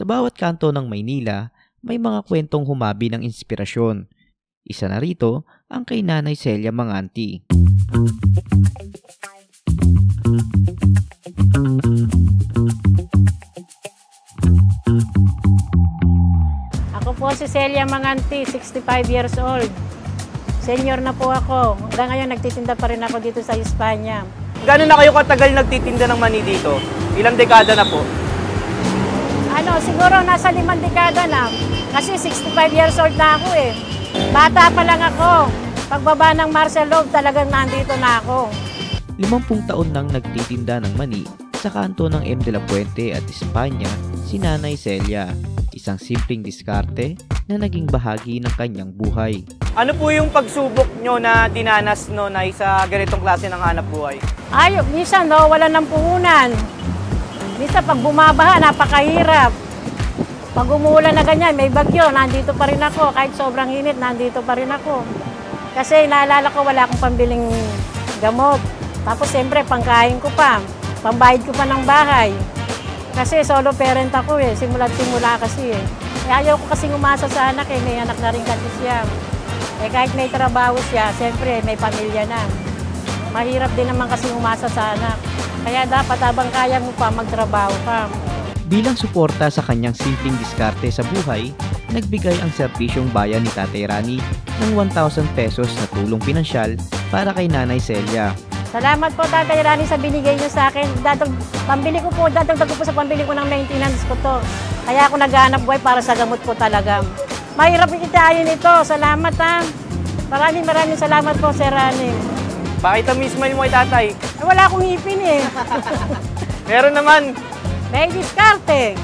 Sa bawat kanto ng Maynila, may mga kwentong humabi ng inspirasyon. Isa na rito ang kay Nanay Celia Manganti. Ako po si Celia Manganti, 65 years old. Senior na po ako. Hanggang ngayon nagtitinda pa rin ako dito sa Espanya. Gano'n na kayo katagal nagtitinda ng mani dito? Ilang dekada na po? Siguro nasa 5 dekada na. Kasi 65 years old na ako eh. Bata pa lang ako. Pagbaba ng Marcel Love, talagang nandito na ako. 50 taon nang nagtitinda ng mani sa kanto ng M. de la Puente at Espanya si Nanay Celia. Isang simpleng diskarte na naging bahagi ng kanyang buhay. Ano po yung pagsubok nyo na dinanas no, na sa ganitong klase ng hanap buhay? Minsan wala ng puhunan. Minsan pag bumabaha, napakahirap. Pag umuulan na ganyan, may bagyo, nandito pa rin ako. Kahit sobrang init, nandito pa rin ako. Kasi naalala ko, wala akong pambiling gamot. Tapos siyempre, pangkain ko pa. Pambayad ko pa ng bahay. Kasi solo parent ako eh, simula't simula kasi eh. Ayaw ko kasing umasa sa anak eh, may anak na rin kasi siya. Kahit may trabaho siya, siyempre may pamilya na. Mahirap din naman kasing umasa sa anak. Kaya dapat habang kaya mo pa, magtrabaho ka. Bilang suporta sa kanyang simpleng diskarte sa buhay, nagbigay ang serbisyong bayan ni Tatay Rani ng 1,000 pesos na tulong pinansyal para kay Nanay Celia. Salamat po Tatay Rani sa binigay niyo sa akin. Pambili ko po, dadagdag ko po sa pambili ko ng maintenance ko to. Kaya ako naghahanap buhay para sa gamot ko talaga. Mahirap ikitain ito. Salamat ha. Maraming salamat po Sir Rani. Pakita mo smile mo kay tatay. Wala akong ngipin eh. Meron naman. May diskarte.